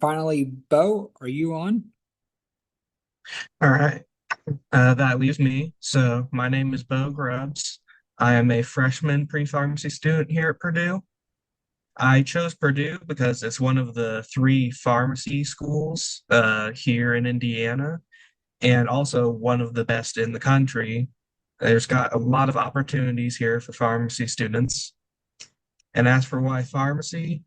finally, Bo, are you on? All right. That leaves me. So my name is Bo Grubbs. I am a freshman pre-pharmacy student here at Purdue. I chose Purdue because it's one of the three pharmacy schools here in Indiana, and also one of the best in the country. There's got a lot of opportunities here for pharmacy students. And as for why pharmacy,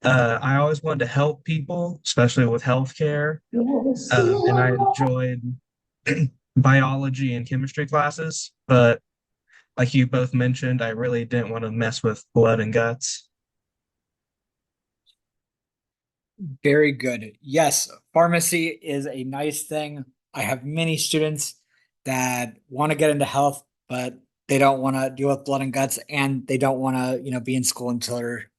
I always wanted to help people, especially with healthcare. And I enjoyed biology and chemistry classes, but like you both mentioned, I really didn't want to mess with blood and guts. Very good. Yes, pharmacy is a nice thing. I have many students that want to get into health, but they don't want to deal with blood and guts, and they don't want to, be in school until they're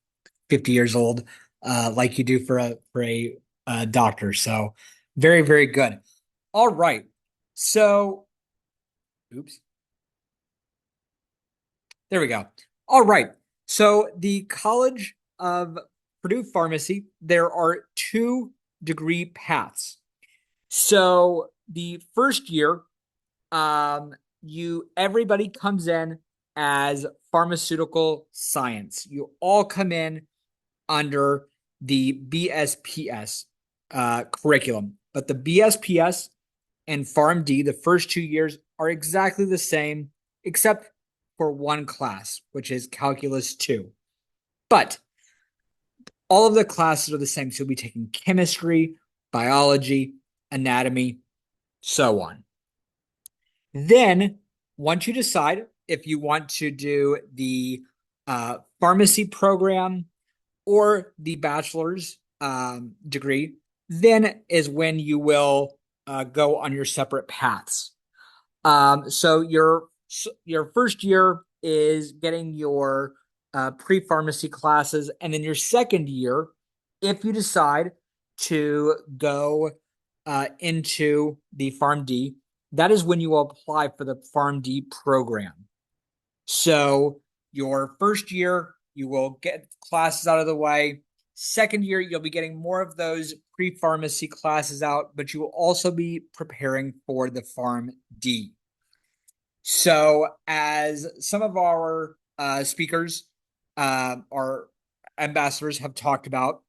50 years old, like you do for a doctor. So, very, very good. All right. So, oops. There we go. All right. So the College of Purdue Pharmacy, there are two degree paths. So the first year, everybody comes in as pharmaceutical science. You all come in under the BSPS curriculum, but the BSPS and PharmD, the first 2 years, are exactly the same, except for one class, which is Calculus 2. But all of the classes are the same. So you'll be taking chemistry, biology, anatomy, so on. Then, once you decide if you want to do the pharmacy program or the bachelor's degree, then is when you will go on your separate paths. So your first year is getting your pre-pharmacy classes, and then your second year, if you decide to go into the PharmD, that is when you will apply for the PharmD program. So your first year, you will get classes out of the way. Second year, you'll be getting more of those pre-pharmacy classes out, but you will also be preparing for the PharmD. So, as some of our speakers, our ambassadors have talked about,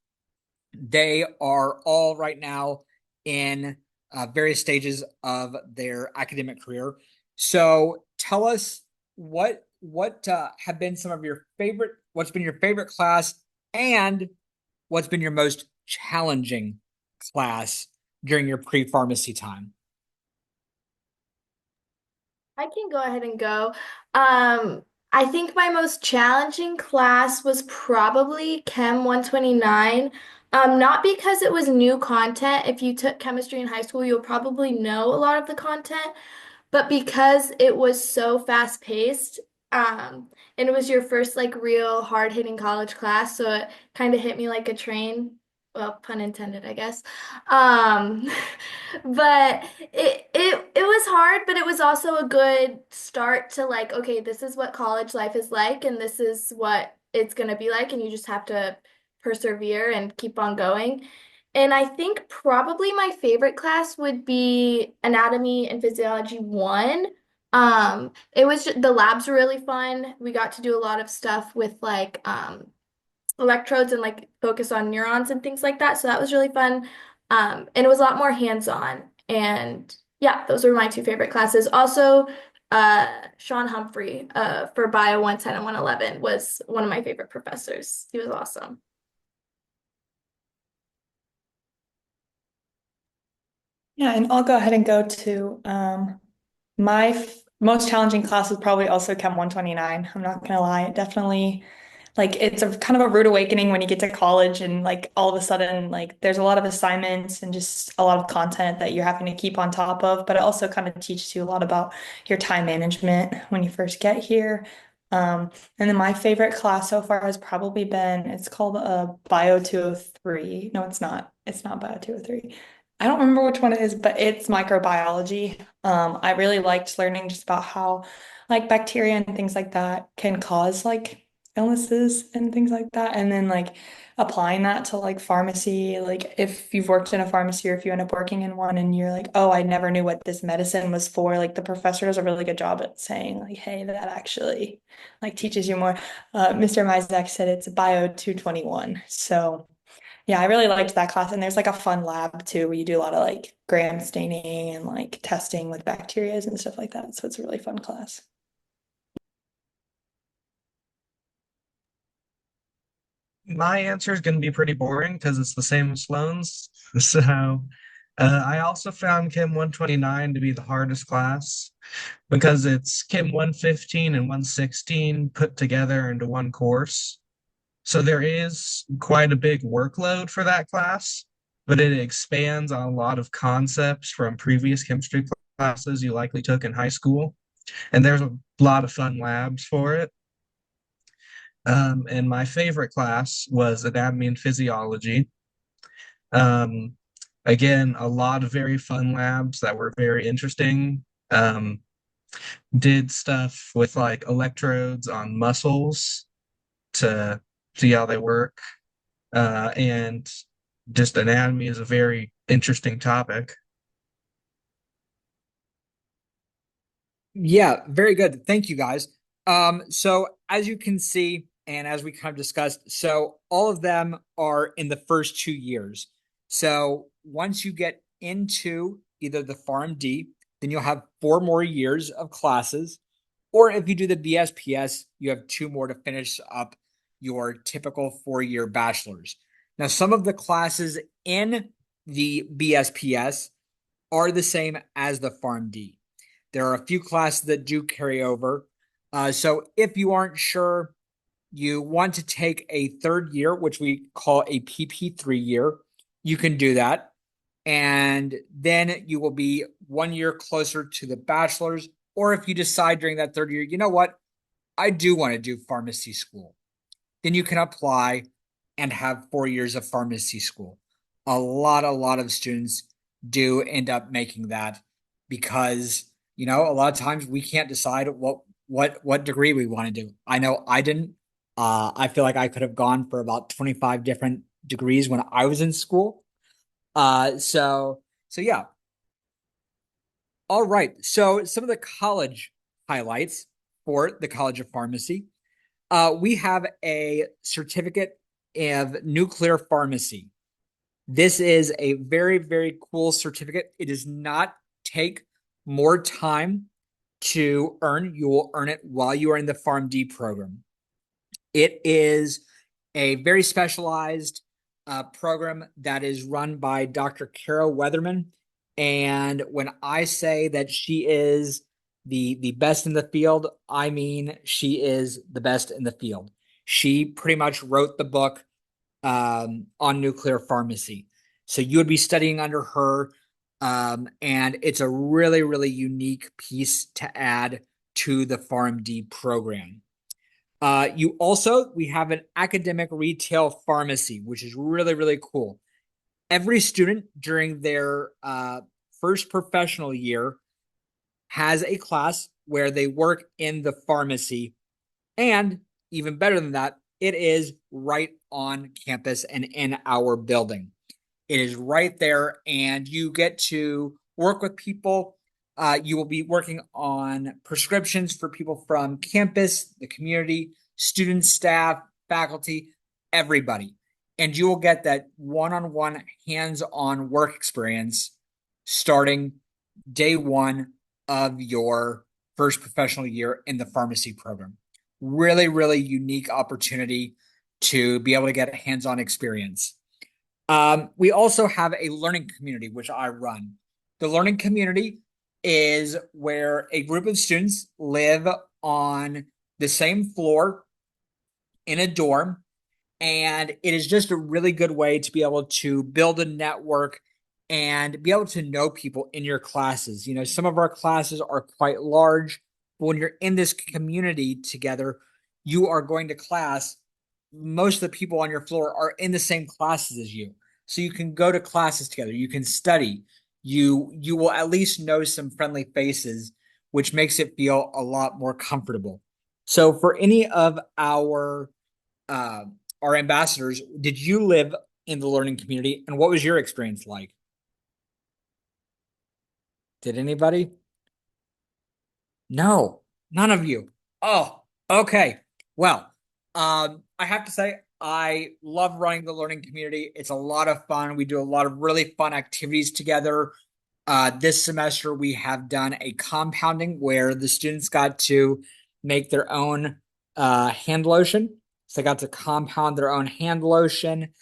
they are all right now in various stages of their academic career. So, tell us what have been some of your favorite. What's been your favorite class, and what's been your most challenging class during your pre-pharmacy time? I can go ahead and go. Um, I think my most challenging class was probably Chem 129. Not because it was new content. If you took chemistry in high school, you'll probably know a lot of the content, but because it was so fast paced, and it was your first like real hard hitting college class, so it kind of hit me like a train. Well, pun intended, I guess. Um, but it was hard, but it was also a good start to like, okay, this is what college life is like, and this is what it's gonna be like, and you just have to persevere and keep on going. And I think probably my favorite class would be Anatomy and Physiology 1. It was the labs were really fun. We got to do a lot of stuff with like electrodes and like focus on neurons and things like that. So that was really fun. And it was a lot more hands-on. And yeah, those were my two favorite classes. Also, Sean Humphrey for Bio 110 and 111 was one of my favorite professors. He was awesome. Yeah, and I'll go ahead and go to my most challenging class was probably also Chem 129. I'm not gonna lie. It definitely like it's a kind of a rude awakening when you get to college and like all of a sudden like there's a lot of assignments and just a lot of content that you're having to keep on top of, but it also kind of teaches you a lot about your time management when you first get here. And then my favorite class so far has probably been it's called Bio 203. No, it's not. It's not Bio 203. I don't remember which one it is, but it's microbiology. I really liked learning just about how like bacteria and things like that can cause like illnesses and things like that. And then like applying that to like pharmacy, like if you've worked in a pharmacy or if you end up working in one and you're like, oh, I never knew what this medicine was for, like the professor does a really good job at saying like, hey, that actually like teaches you more. Mr. Mizek said it's Bio 221. So yeah, I really liked that class. And there's like a fun lab too, where you do a lot of like gram staining and like testing with bacteria and stuff like that. So it's a really fun class. My answer is going to be pretty boring because it's the same as Sloan's. So, I also found Chem 129 to be the hardest class because it's Chem 115 and 116 put together into one course. So there is quite a big workload for that class, but it expands on a lot of concepts from previous chemistry classes you likely took in high school. And there's a lot of fun labs for it. And my favorite class was anatomy and physiology. Um, Again, a lot of very fun labs that were very interesting. Um, did stuff with like electrodes on muscles to see how they work. And just anatomy is a very interesting topic. Yeah, very good. Thank you guys. So as you can see, and as we kind of discussed, so all of them are in the first 2 years. So once you get into either the PharmD, then you'll have 4 more years of classes. Or if you do the BSPS, you have 2 more to finish up your typical 4 year bachelor's. Now, some of the classes in the BSPS are the same as the PharmD. There are a few classes that do carry over. So if you aren't sure, you want to take a third year, which we call a PP3 year, you can do that. And then you will be 1 year closer to the bachelor's. Or if you decide during that third year, you know what, I do want to do pharmacy school, then you can apply and have 4 years of pharmacy school. A lot of students do end up making that because, a lot of times we can't decide what degree we want to do. I know I didn't. I feel like I could have gone for about 25 different degrees when I was in school. So yeah. All right. So some of the college highlights for the College of Pharmacy. We have a certificate of nuclear pharmacy. This is a very, very cool certificate. It does not take more time to earn. You will earn it while you are in the PharmD program. It is a very specialized program that is run by Dr. Kara Weatherman. And when I say that she is the best in the field, I mean she is the best in the field. She pretty much wrote the book on nuclear pharmacy. So you would be studying under her, and it's a really, really unique piece to add to the PharmD program. We have an academic retail pharmacy, which is really, really cool. Every student during their first professional year has a class where they work in the pharmacy. And even better than that, it is right on campus and in our building. It is right there, and you get to work with people. You will be working on prescriptions for people from campus, the community, students, staff, faculty, everybody. And you will get that one on one, hands on work experience starting day one of your first professional year in the pharmacy program. Really, really unique opportunity to be able to get a hands on experience. We also have a learning community, which I run. The learning community is where a group of students live on the same floor in a dorm. And it is just a really good way to be able to build a network and be able to know people in your classes. Some of our classes are quite large, but when you're in this community together, you are going to class. Most of the people on your floor are in the same classes as you. So you can go to classes together, you can study, you will at least know some friendly faces, which makes it feel a lot more comfortable. So for any of uh, our ambassadors, did you live in the learning community, and what was your experience like? Did anybody? No, none of you. Oh, okay. Well, I have to say, I love running the learning community. It's a lot of fun. We do a lot of really fun activities together. This semester, we have done a compounding where the students got to make their own hand lotion. So they got to compound their own hand lotion.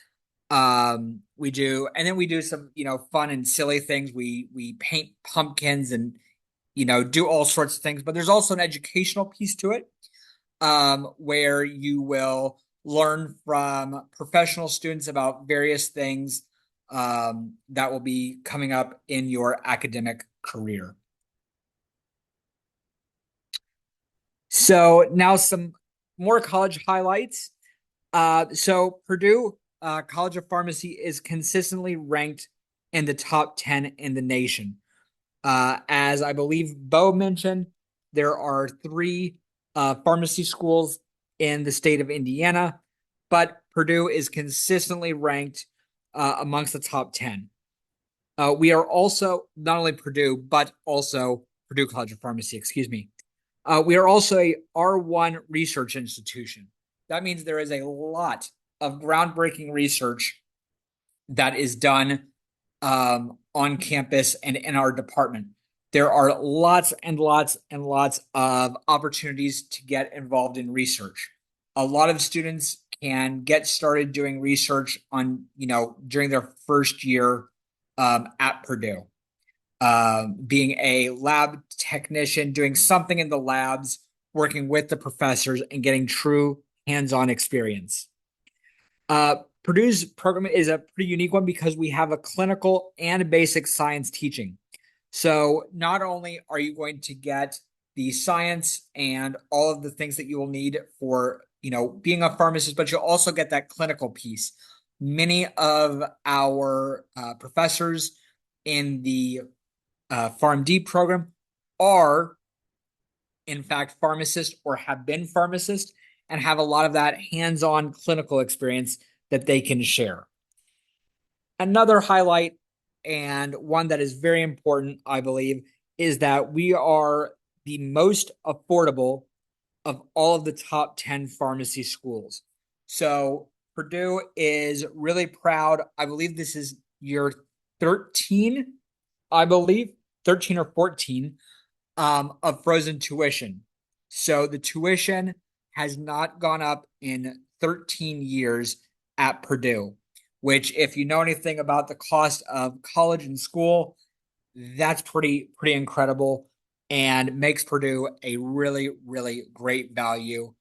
We do, and then we do some, fun and silly things. We paint pumpkins and do all sorts of things. But there's also an educational piece to it, where you will learn from professional students about various things that will be coming up in your academic career. So now some more college highlights. So Purdue College of Pharmacy is consistently ranked in the top 10 in the nation. As I believe Bo mentioned, there are three pharmacy schools in the state of Indiana, but Purdue is consistently ranked amongst the top 10. We are also not only Purdue, but also Purdue College of Pharmacy, excuse me. We are also a R1 research institution. That means there is a lot of groundbreaking research that is done on campus and in our department. There are lots and lots and lots of opportunities to get involved in research. A lot of students can get started doing research on, during their first year at Purdue. Being a lab technician, doing something in the labs, working with the professors, and getting true hands-on experience. Purdue's program is a pretty unique one because we have a clinical and basic science teaching. So not only are you going to get the science and all of the things that you will need for, being a pharmacist, but you'll also get that clinical piece. Many of our professors in the PharmD program are, in fact, pharmacists or have been pharmacists and have a lot of that hands-on clinical experience that they can share. Another highlight, and one that is very important, I believe, is that we are the most affordable of all of the top 10 pharmacy schools. So Purdue is really proud. I believe this is year 13, I believe, 13 or 14 of frozen tuition. So the tuition has not gone up in 13 years at Purdue, which, if you know anything about the cost of college and school, that's pretty incredible and makes Purdue a really, really great value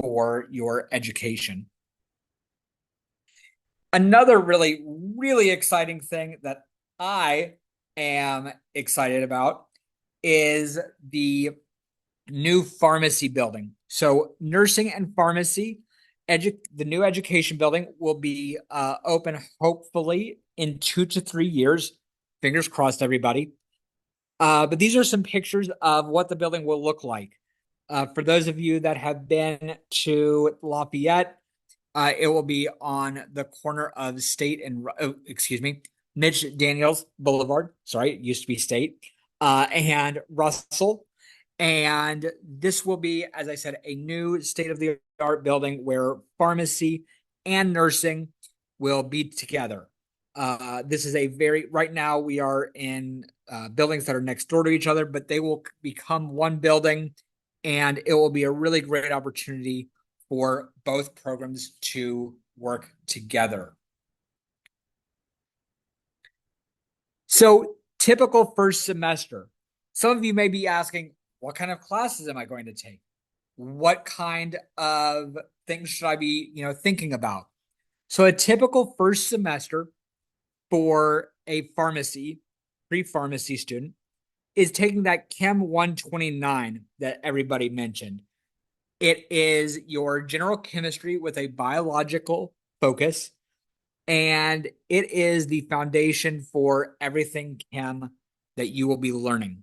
for your education. Another really, really exciting thing that I am excited about is the new pharmacy building. So nursing and pharmacy, the new education building will be open hopefully in 2 to 3 years. Fingers crossed, everybody. But these are some pictures of what the building will look like. For those of you that have been to Lafayette, it will be on the corner of State and, Mitch Daniels Boulevard. Sorry, it used to be State, and Russell. And this will be, as I said, a new state-of-the-art building where pharmacy and nursing will be together. This is right now we are in buildings that are next door to each other, but they will become one building, and it will be a really great opportunity for both programs to work together. So, typical first semester. Some of you may be asking, what kind of classes am I going to take? What kind of things should I be, thinking about? So a typical first semester for a pre-pharmacy student is taking that Chem 129 that everybody mentioned. It is your general chemistry with a biological focus, and it is the foundation for everything chem that you will be learning.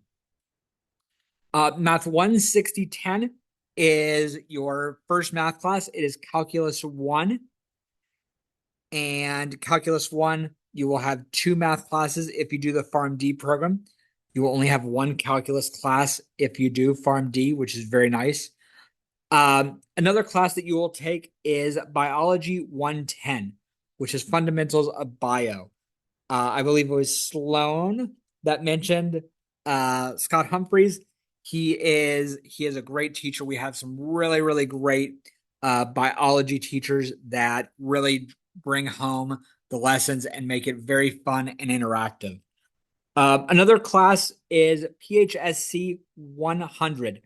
Math 1, 60, 10 is your first math class. It is Calculus 1. And Calculus 1, you will have 2 math classes if you do the PharmD program. You will only have 1 calculus class if you do PharmD, which is very nice. Another class that you will take is Biology 110, which is Fundamentals of Bio. I believe it was Sloan that mentioned Scott Humphreys. He is a great teacher. We have some really, really great biology teachers that really bring home the lessons and make it very fun and interactive. Another class is PHSC 100.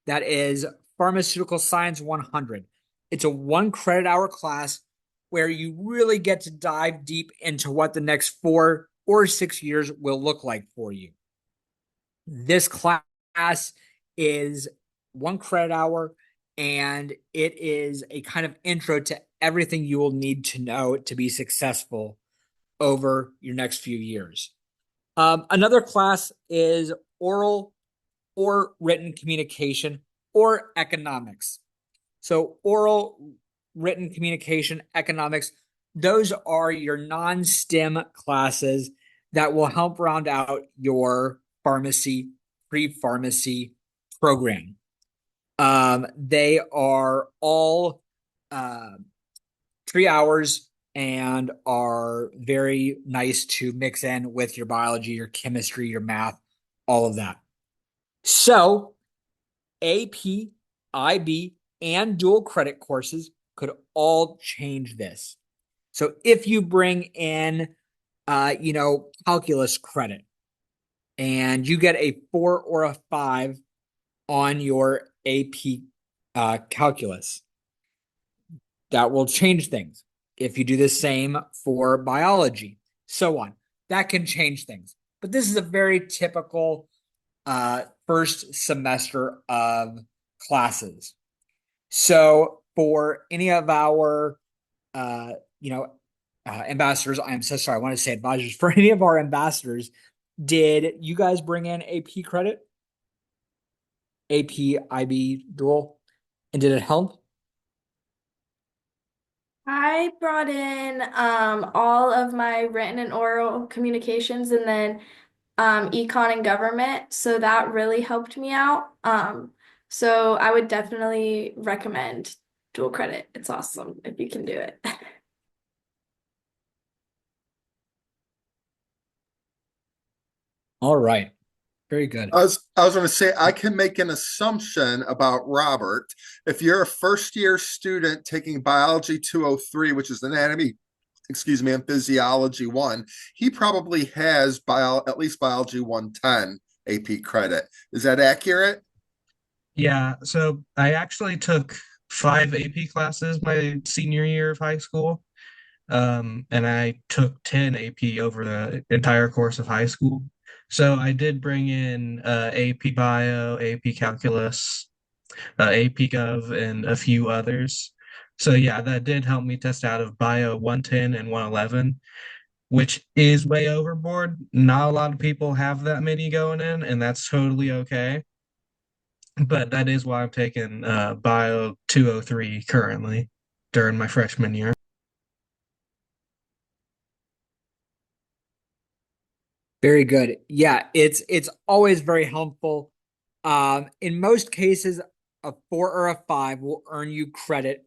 That is Pharmaceutical Science 100. It's a 1 credit hour class where you really get to dive deep into what the next 4 or 6 years will look like for you. This class is 1 credit hour, and it is a kind of intro to everything you will need to know to be successful over your next few years. Another class is oral or written communication or economics. So oral, written communication, economics, those are your non-STEM classes that will help round out your pharmacy, pre-pharmacy program. They are all 3 hours and are very nice to mix in with your biology, your chemistry, your math, all of that. So AP, IB, and dual credit courses could all change this. So if you bring in, calculus credit and you get a 4 or a 5 on your AP calculus, that will change things. If you do the same for biology, so on, that can change things. But this is a very typical first semester of classes. So for any of our, ambassadors, I'm so sorry, I want to say advisors. For any of our ambassadors, did you guys bring in AP credit? AP, IB, dual? And did it help? I brought in all of my written and oral communications and then econ and government, so that really helped me out. So I would definitely recommend dual credit. It's awesome if you can do it. All right. Very good. I was going to say, I can make an assumption about Robert. If you're a first year student taking biology 203, which is anatomy, excuse me, and physiology 1, he probably has at least biology 110 AP credit. Is that accurate? Yeah, so I actually took 5 AP classes my senior year of high school. And I took 10 AP over the entire course of high school. So I did bring in AP Bio, AP Calculus, AP Gov, and a few others. So yeah, that did help me test out of Bio 110 and 111, which is way overboard. Not a lot of people have that many going in, and that's totally okay. But that is why I'm taking Bio 203 currently during my freshman year. Very good. Yeah, it's always very helpful. In most cases, a 4 or a 5 will earn you credit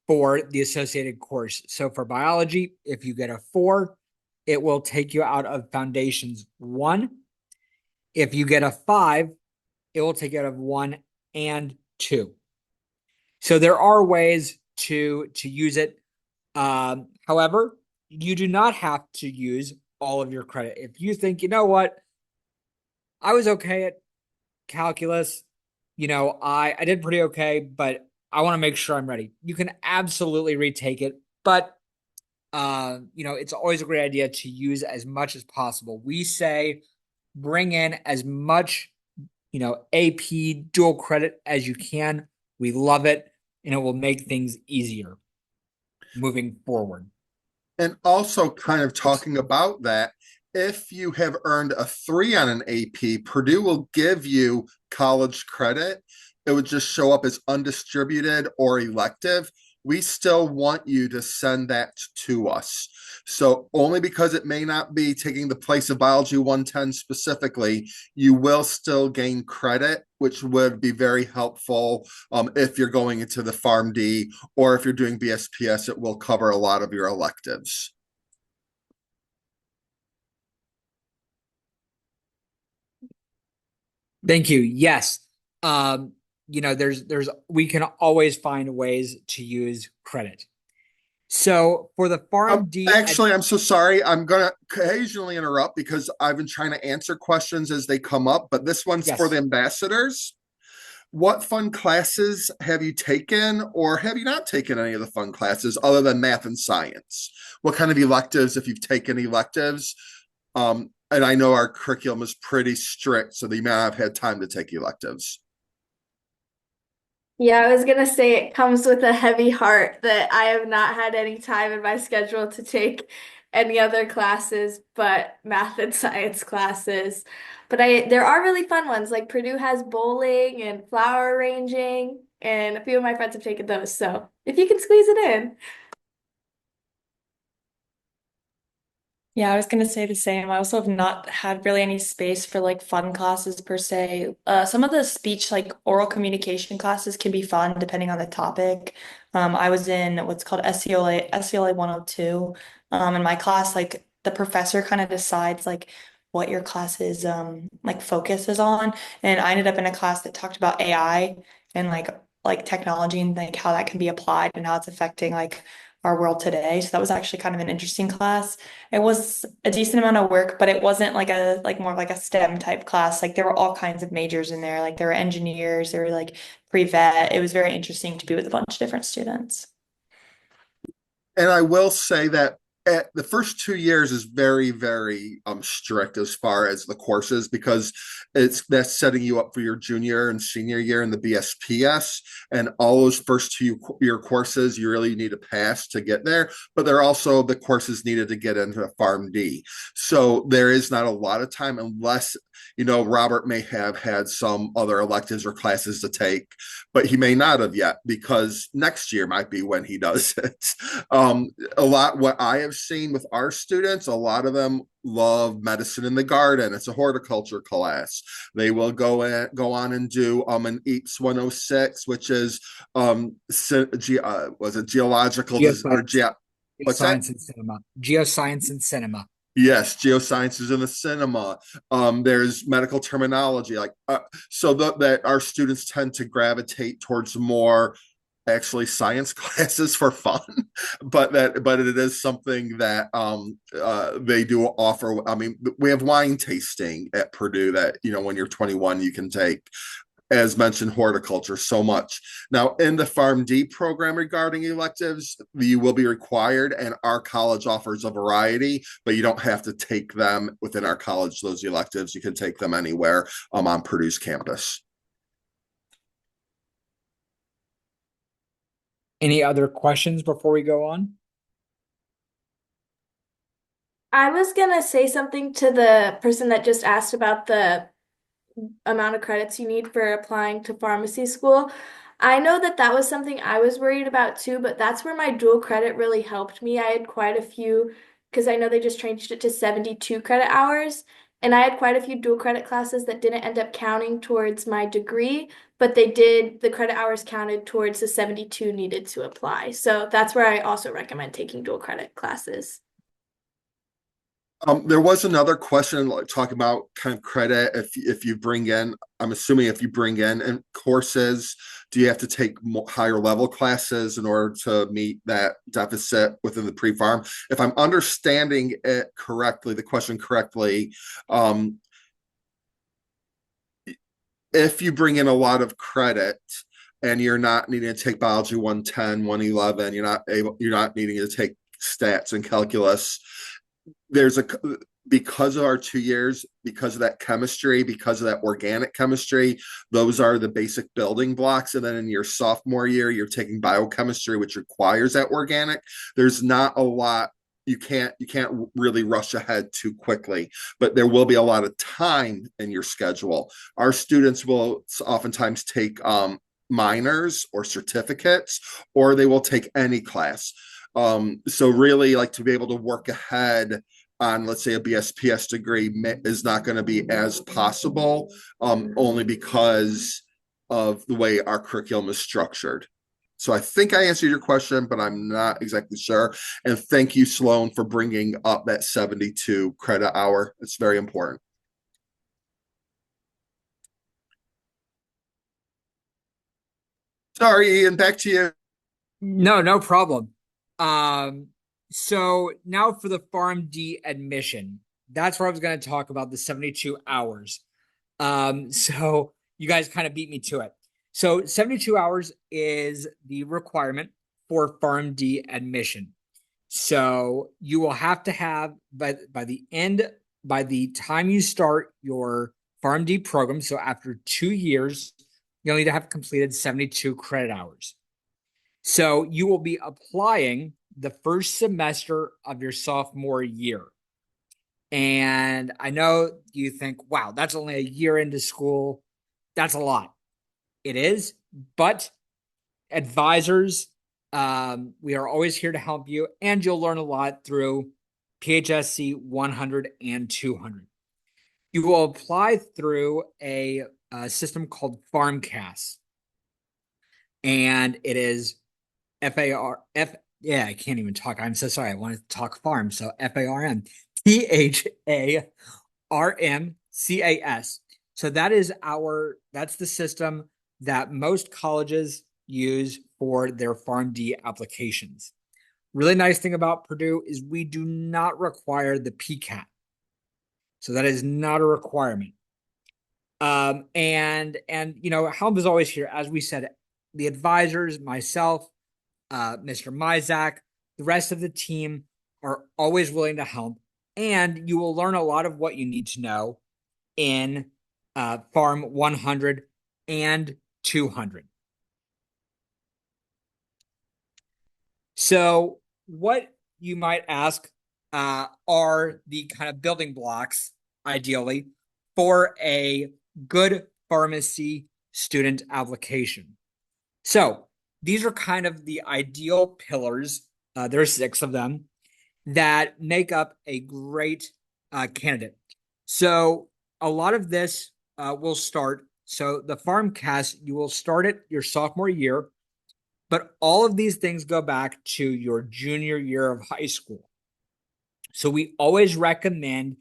for the associated course. So for biology, if you get a 4, it will take you out of Foundations 1. If you get a 5, it will take you out of 1 and 2. So there are ways to use it. However, you do not have to use all of your credit. If you think, you know what, I was okay at calculus, I did pretty okay, but I want to make sure I'm ready. You can absolutely retake it, but it's always a great idea to use as much as possible. We say bring in as much, AP dual credit as you can. We love it, and it will make things easier moving forward. And also, kind of talking about that, if you have earned a 3 on an AP, Purdue will give you college credit. it would just show up as undistributed or elective. We still want you to send that to us. So only because it may not be taking the place of Biology 110 specifically, you will still gain credit, which would be very helpful if you're going into the PharmD, or if you're doing BSPS, it will cover a lot of your electives. Thank you. Yes. There's we can always find ways to use credit. So for the PharmD, Actually, I'm so sorry. I'm going to occasionally interrupt because I've been trying to answer questions as they come up, but this one's for the yes. ambassadors. What fun classes have you taken, or have you not taken any of the fun classes other than math and science? What kind of electives, if you've taken electives? And I know our curriculum is pretty strict, so you may not have had time to take electives. Yeah, I was gonna say it comes with a heavy heart that I have not had any time in my schedule to take any other classes but math and science classes. But there are really fun ones, like Purdue has bowling and flower arranging, and a few of my friends have taken those. So if you can squeeze it in. Yeah, I was gonna say the same. I also have not had really any space for like fun classes per se. Some of the speech, like oral communication classes can be fun depending on the topic. I was in what's called SCLA 102. In my class, like the professor kind of decides like what your class's like focus is on. And I ended up in a class that talked about AI and like technology and like how that can be applied and how it's affecting like our world today. So that was actually kind of an interesting class. It was a decent amount of work, but it wasn't like more like a STEM type class. Like there were all kinds of majors in there. Like there were engineers, there were like pre-vet. It was very interesting to be with a bunch of different students. And I will say that at the first 2 years is very, very strict as far as the courses, because that's setting you up for your junior and senior year in the BSPS, and all those first 2 year courses you really need to pass to get there. But they're also the courses needed to get into PharmD. So there is not a lot of time, unless Robert may have had some other electives or classes to take, but he may not have yet, because next year might be when he does it. A lot, what I have seen with our students, a lot of them love medicine in the garden. It's a horticulture class. They will go on and do an EAPS 106, which is was it geological or Geoscience, what's that? science and cinema. Geoscience and cinema. Yes, geosciences in the cinema. There's medical terminology, so that our students tend to gravitate towards more actually science classes for fun, but it is something that they do offer. I mean, we have wine tasting at Purdue that when you're 21 you can take. As mentioned, horticulture so much. Now, in the PharmD program regarding electives, you will be required, and our college offers a variety, but you don't have to take them within our college, those electives. You can take them anywhere on Purdue's campus. Any other questions before we go on? I was gonna say something to the person that just asked about the amount of credits you need for applying to pharmacy school. I know that that was something I was worried about too, but that's where my dual credit really helped me. I had quite a few, because I know they just changed it to 72 credit hours, and I had quite a few dual credit classes that didn't end up counting towards my degree, but the credit hours counted towards the 72 needed to apply. So that's where I also recommend taking dual credit classes. There was another question talking about kind of credit. If you bring in, I'm assuming if you bring in courses, do you have to take higher level classes in order to meet that deficit within the pre-pharm? If I'm understanding it correctly, the question correctly, if you bring in a lot of credit and you're not needing to take biology 110, 111, you're not needing to take stats and calculus, there's because of our 2 years, because of that chemistry, because of that organic chemistry, those are the basic building blocks. And then in your sophomore year, you're taking biochemistry, which requires that organic. There's not a lot you can't really rush ahead too quickly, but there will be a lot of time in your schedule. Our students will oftentimes take minors or certificates, or they will take any class. So really, like, to be able to work ahead on, let's say, a BSPS degree is not going to be as possible, only because of the way our curriculum is structured. So I think I answered your question, but I'm not exactly sure. And thank you, Sloan, for bringing up that 72 credit hour. It's very important. Sorry, Ian, back to you. No problem. So now for the PharmD admission, that's where I was going to talk about the 72 hours. So you guys kind of beat me to it. So 72 hours is the requirement for PharmD admission. So you will have to have by the time you start your PharmD program, so after 2 years, you'll need to have completed 72 credit hours. So you will be applying the first semester of your sophomore year. And I know you think, wow, that's only a year into school. That's a lot. It is, but advisors, we are always here to help you, and you'll learn a lot through PHSC 100 and 200. You will apply through a system called FarmCast, and it is yeah, I can't even talk. I'm so sorry. I wanted to talk farm. So FarmTharmCas. So that's the system that most colleges use for their PharmD applications. Really nice thing about Purdue is we do not require the PCAT. So that is not a requirement. And help is always here. As we said, the advisors, myself, Mr. Mizak, the rest of the team are always willing to help, and you will learn a lot of what you need to know in Farm 100 and 200. So what you might ask are the kind of building blocks, ideally, for a good pharmacy student application. So these are kind of the ideal pillars. There are 6 of them that make up a great candidate. So a lot of this will start. So the FarmCast, you will start it your sophomore year, but all of these things go back to your junior year of high school. So we always recommend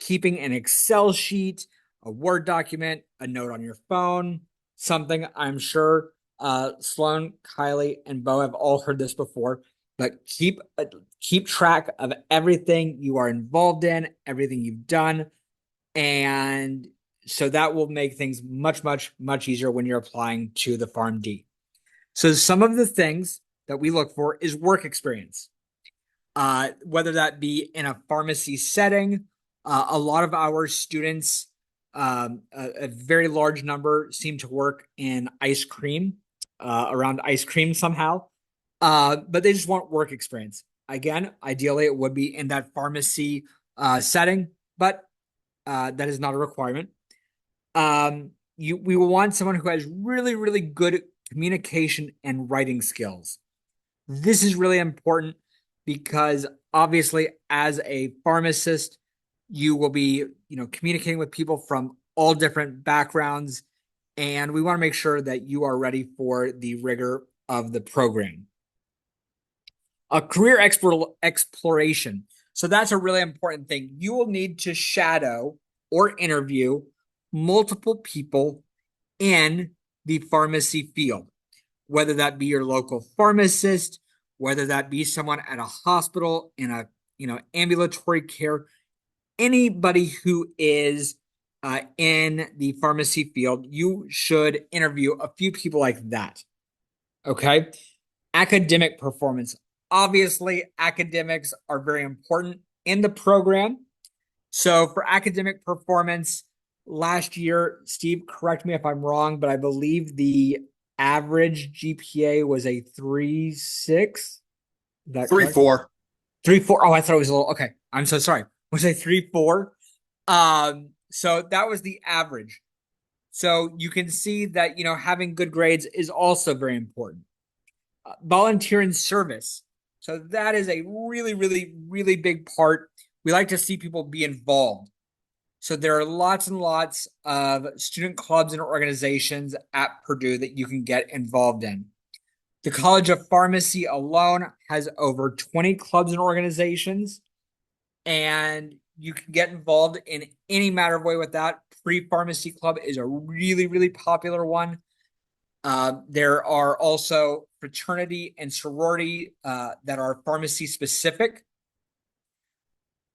keeping an Excel sheet, a Word document, a note on your phone, something. I'm sure Sloan, Kylie, and Bo have all heard this before, but keep track of everything you are involved in, everything you've done, and so that will make things much, much, much easier when you're applying to the PharmD. So some of the things that we look for is work experience, whether that be in a pharmacy setting. A lot of our students, a very large number, seem to work in ice cream, around ice cream somehow, but they just want work experience. Again, ideally, it would be in that pharmacy setting, but that is not a requirement. We will want someone who has really, really good communication and writing skills. This is really important because obviously, as a pharmacist, you will be, communicating with people from all different backgrounds, and we want to make sure that you are ready for the rigor of the program. A career exploration. So that's a really important thing. You will need to shadow or interview multiple people in the pharmacy field, whether that be your local pharmacist, whether that be someone at a hospital, in a ambulatory care, anybody who is in the pharmacy field. You should interview a few people like that. Okay. Academic performance. Obviously, academics are very important in the program. So for academic performance, last year, Steve, correct me if I'm wrong, but I believe the average GPA was a 3.6. Is that 3.4. 3, 4. Oh, I thought it was a little. Okay, I'm so sorry. Was I 3, 4? So that was the average. So you can see that having good grades is also very important. Volunteer in service. So that is a really, really, really big part. We like to see people be involved. So there are lots and lots of student clubs and organizations at Purdue that you can get involved in. The College of Pharmacy alone has over 20 clubs and organizations, and you can get involved in any matter of way with that. Pre-Pharmacy Club is a really, really popular one. There are also fraternity and sorority that are pharmacy specific.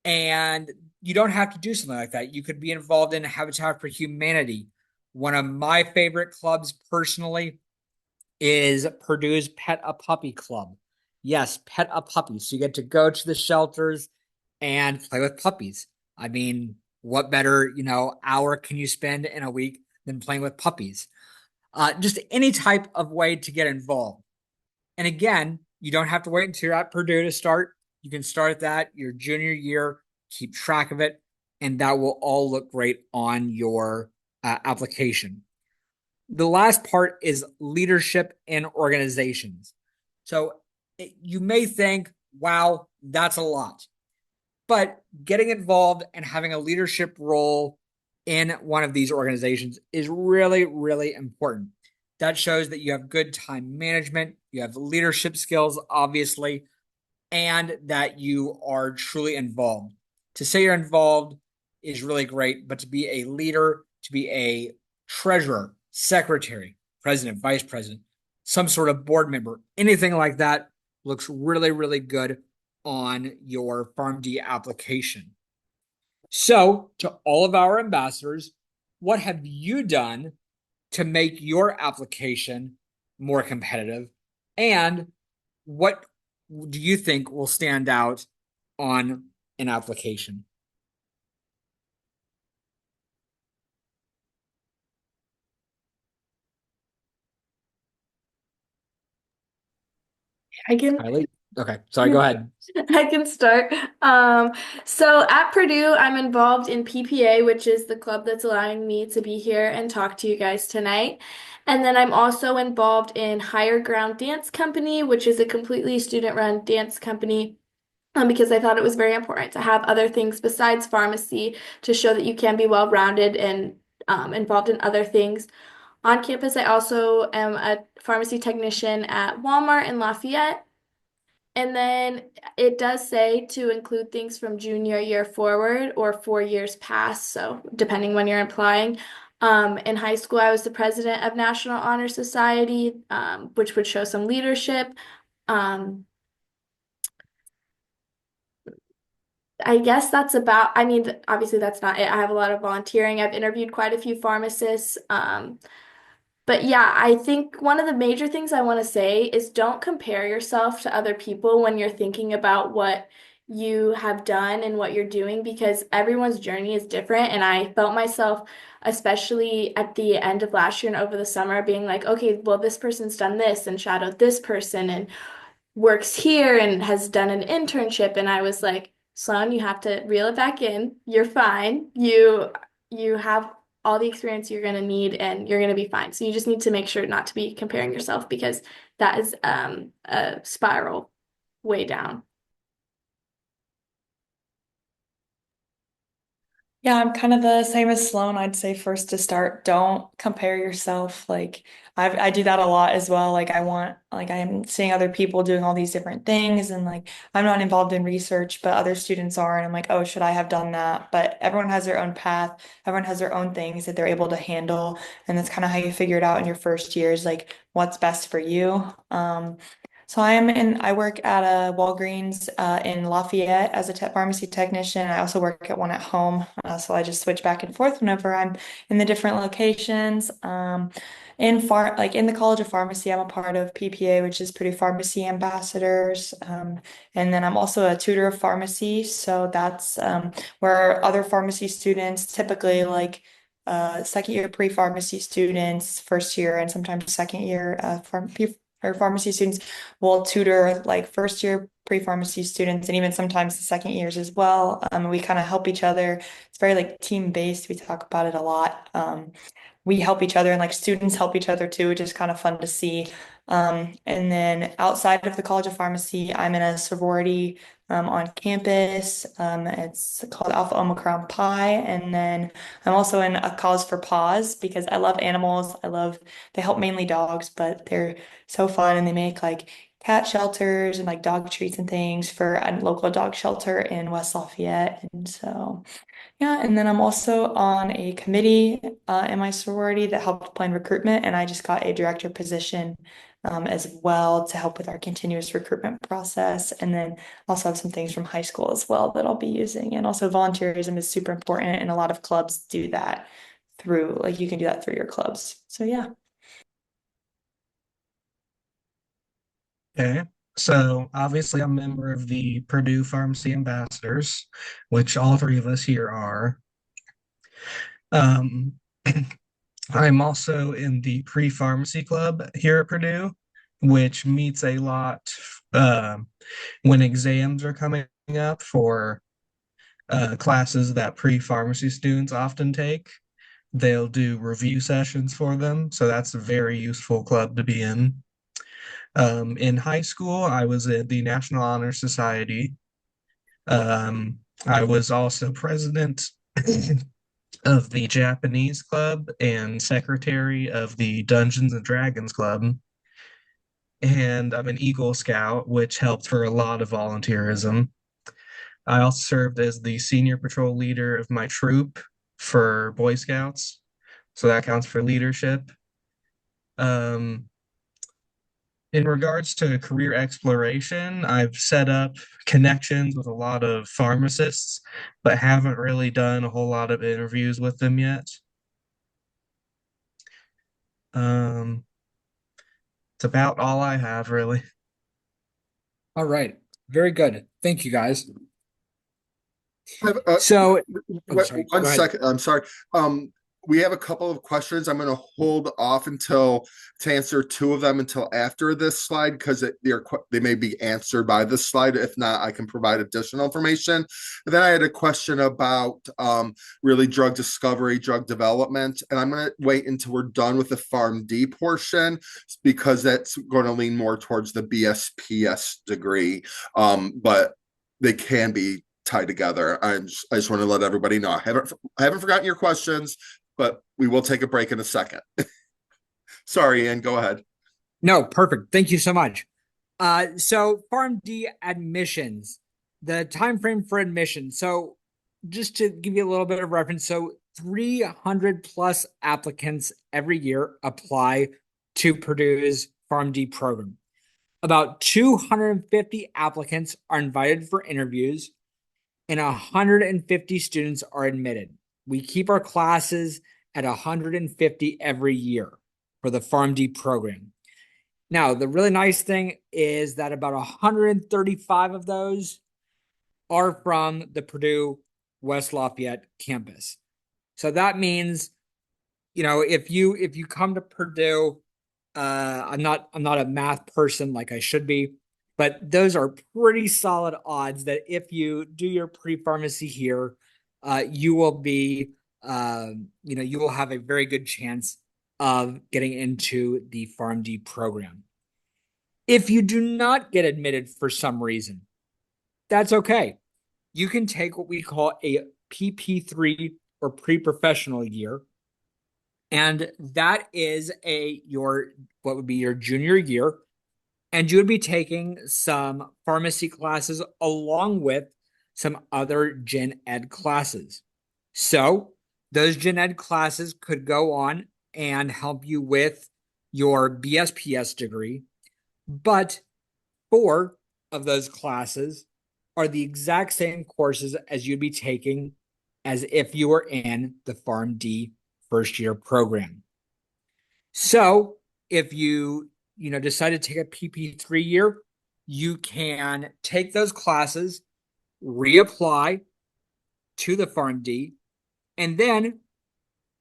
And you don't have to do something like that. You could be involved in Habitat for Humanity. One of my favorite clubs personally is Purdue's Pet a Puppy Club. Yes, pet a puppy. So you get to go to the shelters and play with puppies. I mean, what better, hour can you spend in a week than playing with puppies? Just any type of way to get involved. And again, you don't have to wait until you're at Purdue to start. You can start at that your junior year, keep track of it, and that will all look great on your application. The last part is leadership in organizations. So you may think, wow, that's a lot. But getting involved and having a leadership role in one of these organizations is really, really important. That shows that you have good time management, you have leadership skills, obviously, and that you are truly involved. To say you're involved is really great, but to be a leader, to be a treasurer, secretary, president, vice president, some sort of board member, anything like that looks really, really good on your PharmD application. So, to all of our ambassadors, what have you done to make your application more competitive? And what do you think will stand out on an application? I can Kylie? Okay, sorry, go ahead. I can start. So at Purdue, I'm involved in PPA, which is the club that's allowing me to be here and talk to you guys tonight. And then I'm also involved in Higher Ground Dance Company, which is a completely student-run dance company. Because I thought it was very important to have other things besides pharmacy to show that you can be well-rounded and involved in other things. On campus, I also am a pharmacy technician at Walmart in Lafayette. And then it does say to include things from junior year forward or 4 years past, so depending when you're applying. In high school, I was the president of National Honor Society, which would show some leadership. Um, I guess that's about, I mean, obviously that's not it. I have a lot of volunteering. I've interviewed quite a few pharmacists. But yeah, I think one of the major things I want to say is don't compare yourself to other people when you're thinking about what you have done and what you're doing because everyone's journey is different. And I felt myself, especially at the end of last year and over the summer, being like, okay, well, this person's done this and shadowed this person and works here and has done an internship. And I was like, Sloan, you have to reel it back in. You're fine. You have all the experience you're going to need and you're going to be fine. So you just need to make sure not to be comparing yourself because that is a spiral way down. Yeah, I'm kind of the same as Sloan. I'd say first to start, don't compare yourself. Like I do that a lot as well. I'm seeing other people doing all these different things and like I'm not involved in research, but other students are. And I'm like, oh, should I have done that? But everyone has their own path. Everyone has their own things that they're able to handle. And that's kind of how you figure it out in your first years, like what's best for you. So I work at a Walgreens in Lafayette as a pharmacy technician. I also work at one at home. So I just switch back and forth whenever I'm in the different locations. In the College of Pharmacy, I'm a part of PPA, which is Purdue Pharmacy Ambassadors. And then I'm also a tutor of pharmacy. So that's where other pharmacy students typically second year pre-pharmacy students, first year, and sometimes second year or pharmacy students will tutor like first year pre-pharmacy students and even sometimes the second years as well. We kind of help each other. It's very like team based. We talk about it a lot. We help each other and like students help each other too, which is kind of fun to see. And then outside of the College of Pharmacy, I'm in a sorority on campus. It's called Alpha Omicron Pi. And then I'm also in a cause for paws because I love animals. They help mainly dogs, but they're so fun and they make like cat shelters and like dog treats and things for a local dog shelter in West Lafayette. And so yeah, and then I'm also on a committee in my sorority that helped plan recruitment, and I just got a director position as well to help with our continuous recruitment process. And then also have some things from high school as well that I'll be using. And also volunteerism is super important, and a lot of clubs do that through, like you can do that through your clubs. So yeah. Okay. So obviously I'm a member of the Purdue Pharmacy Ambassadors, which all three of us here are. Um, I'm also in the pre-pharmacy club here at Purdue, which meets a lot when exams are coming up for classes that pre-pharmacy students often take. They'll do review sessions for them, so that's a very useful club to be in. In high school, I was in the National Honor Society. I was also president of the Japanese Club and secretary of the Dungeons and Dragons Club. And I'm an Eagle Scout, which helped for a lot of volunteerism. I also served as the senior patrol leader of my troop for Boy Scouts, so that counts for leadership. Um, in regards to career exploration, I've set up connections with a lot of pharmacists, but haven't really done a whole lot of interviews with them yet. Um, it's about all I have, really. All right. Very good. Thank you, guys. So, Sorry, one go ahead. second. I'm sorry. We have a couple of questions. I'm going to hold off until to answer two of them until after this slide because they may be answered by this slide. If not, I can provide additional information. And then I had a question about really drug discovery, drug development, and I'm going to wait until we're done with the PharmD portion because that's going to lean more towards the BSPS degree. But they can be tied together. I just want to let everybody know. I haven't forgotten your questions, but we will take a break in a second. Sorry, Ian, go ahead. No, perfect. Thank you so much. So PharmD admissions, the time frame for admission. So just to give you a little bit of reference, so 300 plus applicants every year apply to Purdue's PharmD program. About 250 applicants are invited for interviews, and 150 students are admitted. We keep our classes at 150 every year for the PharmD program. Now, the really nice thing is that about 135 of those are from the Purdue West Lafayette campus. So that means, if you come to Purdue, I'm not a math person like I should be, but those are pretty solid odds that if you do your pre-pharmacy here, you will be, you will have a very good chance of getting into the PharmD program. If you do not get admitted for some reason, that's okay. You can take what we call a PP3 or pre-professional year, and that is what would be your junior year, and you would be taking some pharmacy classes along with some other gen ed classes. So those gen ed classes could go on and help you with your BSPS degree, but 4 of those classes are the exact same courses as you'd be taking as if you were in the PharmD first year program. So if you decide to take a PP3 year, you can take those classes, reapply to the PharmD, and then,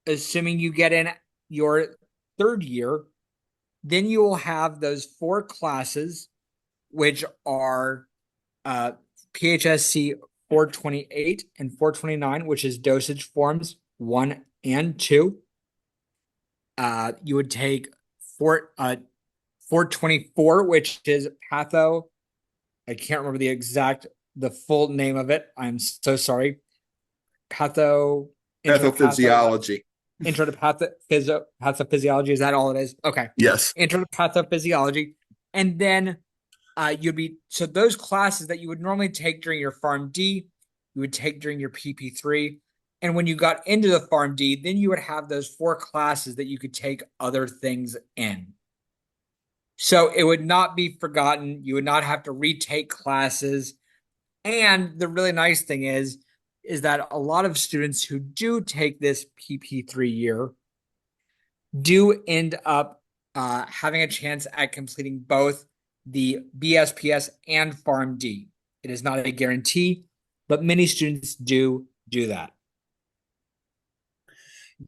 assuming you get in your third year, Then you will have those 4 classes, which are PHSC 428 and 429, which is dosage forms 1 and 2. You would take 424, which is patho. I can't remember the full name of it. I'm so sorry. Pathophysiology. Intro to pathophysiology. Is that all it is? Okay. Yes. Intro to pathophysiology. And then so those classes that you would normally take during your PharmD, you would take during your PP3. And when you got into the PharmD, then you would have those 4 classes that you could take other things in. So it would not be forgotten. You would not have to retake classes. And the really nice thing is that a lot of students who do take this PP3 year do end up having a chance at completing both the BSPS and PharmD. It is not a guarantee, but many students do that.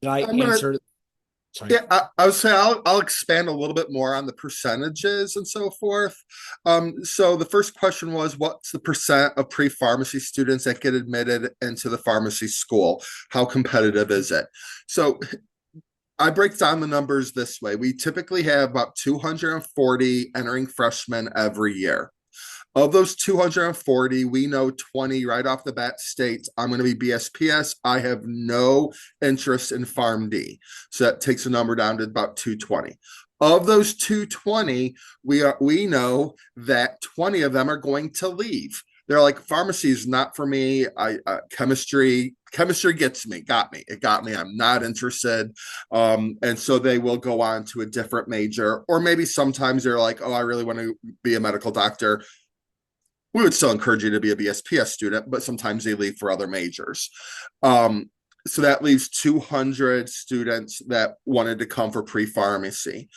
Did I answer? Sorry. Yeah, I would say I'll expand a little bit more on the percentages and so forth. So the first question was, what's the percent of pre-pharmacy students that get admitted into the pharmacy school? How competitive is it? So I break down the numbers this way. We typically have about 240 entering freshmen every year. Of those 240, we know 20 right off the bat states, I'm going to be BSPS. I have no interest in PharmD. So that takes the number down to about 220. Of those 220, we know that 20 of them are going to leave. They're like, pharmacy is not for me. Chemistry got me. It got me. I'm not interested. And so they will go on to a different major, or maybe sometimes they're like, oh, I really want to be a medical doctor. We would still encourage you to be a BSPS student, but sometimes they leave for other majors. So that leaves 200 students that wanted to come for pre-pharmacy.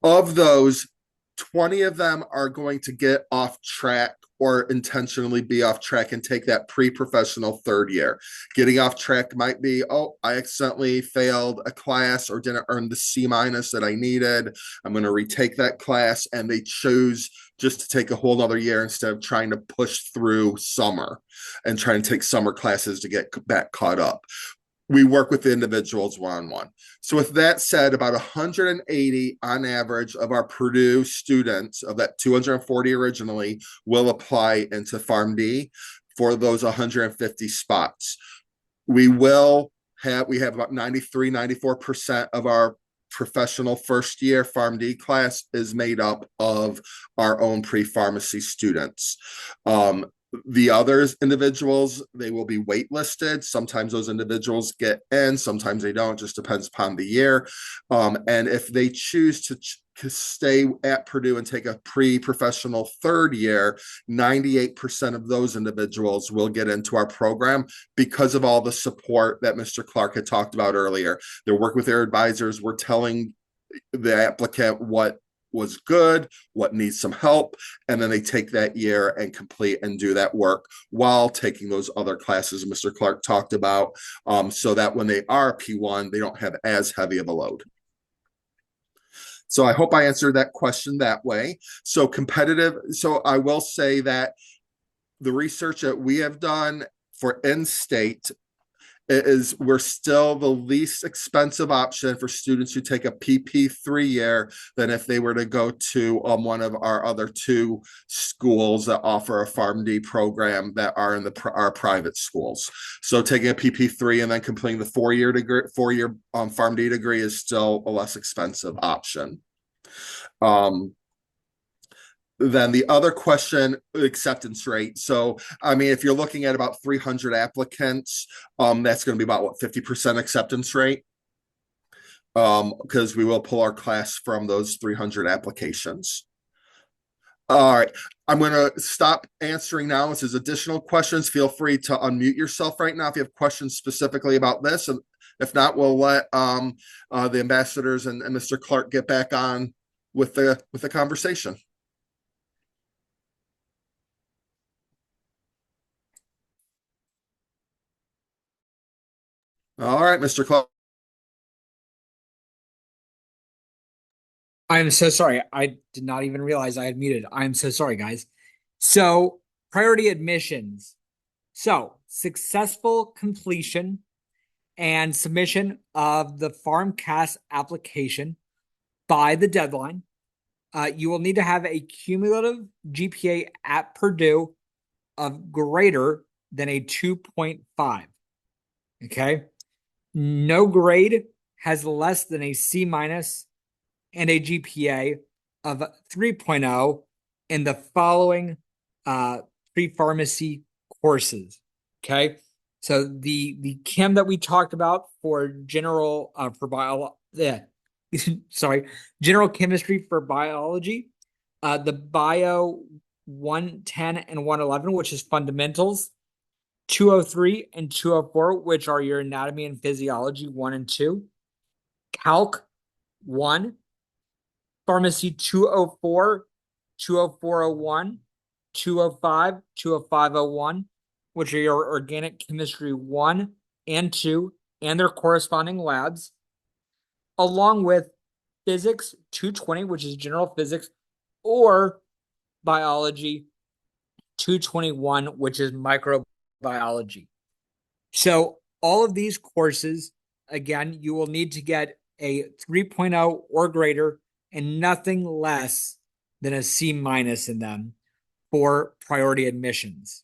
Of those, 20 of them are going to get off track or intentionally be off track and take that pre-professional 3rd year. Getting off track might be, oh, I accidentally failed a class or didn't earn the C- that I needed. I'm going to retake that class, and they choose just to take a whole nother year instead of trying to push through summer and trying to take summer classes to get back caught up. We work with the individuals one-on-one. So with that said, about 180 on average of our Purdue students, of that 240 originally, will apply into PharmD for those 150 spots. We have about 93, 94% of our professional first year PharmD class is made up of our own pre-pharmacy students. The others individuals, they will be waitlisted. Sometimes those individuals get in, sometimes they don't, just depends upon the year. And if they choose to stay at Purdue and take a pre-professional 3rd year, 98% of those individuals will get into our program because of all the support that Mr. Clark had talked about earlier. They're working with their advisors. We're telling the applicant what was good, what needs some help, and then they take that year and complete and do that work while taking those other classes Mr. Clark talked about, so that when they are P1, they don't have as heavy of a load. So I hope I answered that question that way. So competitive. So I will say that the research that we have done for in-state is we're still the least expensive option for students who take a PP3 year than if they were to go to one of our other 2 schools that offer a PharmD program that are in our private schools. So taking a PP3 and then completing the 4-year PharmD degree is still a less expensive option. Then the other question, acceptance rate. So, I mean, if you're looking at about 300 applicants, that's going to be about what, 50% acceptance rate? Because we will pull our class from those 300 applications. All right, I'm going to stop answering now. If there's additional questions, feel free to unmute yourself right now if you have questions specifically about this. And if not, we'll let the ambassadors and Mr. Clark get back on with the conversation. All right, Mr. Clark. I'm so sorry. I did not even realize I had muted. I'm so sorry, guys. So, priority admissions. So, successful completion and submission of the PharmCast application by the deadline. You will need to have a cumulative GPA at Purdue of greater than a 2.5. Okay. No grade has less than a C minus and a GPA of 3.0 in the following pre-pharmacy courses. Okay. So the chem that we talked about for general for bio sorry, general chemistry for biology, the bio 110 and 111, which is fundamentals, 203 and 204, which are your anatomy and physiology 1 and 2, calc 1, pharmacy 204, 20401, 205, 20501, which are your organic chemistry 1 and 2 and their corresponding labs, along with physics 220, which is general physics, or biology 221, which is microbiology. So all of these courses, again, you will need to get a 3.0 or greater and nothing less than a C minus in them for priority admissions,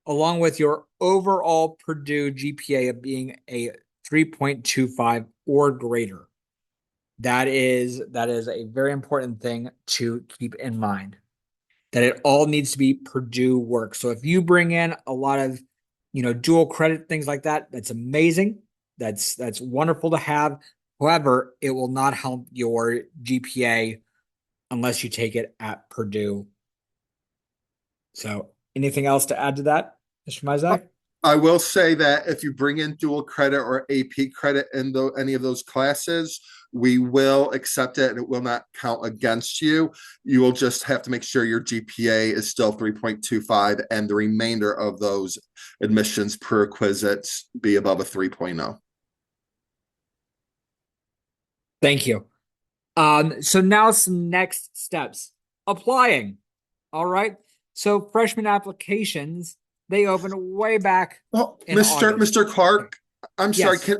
along with your overall Purdue GPA of being a 3.25 or greater. That is a very important thing to keep in mind, that it all needs to be Purdue work. So if you bring in a lot of, dual credit, things like that, that's amazing. That's wonderful to have. However, it will not help your GPA unless you take it at Purdue. So anything else to add to that, Mr. Mizak? I will say that if you bring in dual credit or AP credit in any of those classes, we will accept it and it will not count against you. You will just have to make sure your GPA is still 3.25 and the remainder of those admissions prerequisites be above a 3.0. Thank you. So now some next steps. Applying. All right. So freshman applications, they open way back Well, in August. Mr. Clark, I'm sorry. Yes.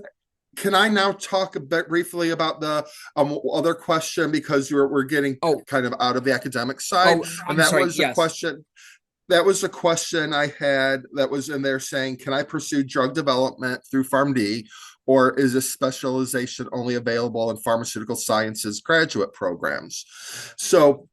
Can I now talk a bit briefly about the other question, because we're getting kind of out of the academic side, I'm sorry. Was the Yes. question. That was the question I had that was in there saying, can I pursue drug development through PharmD, or is this specialization only available in pharmaceutical sciences graduate programs? So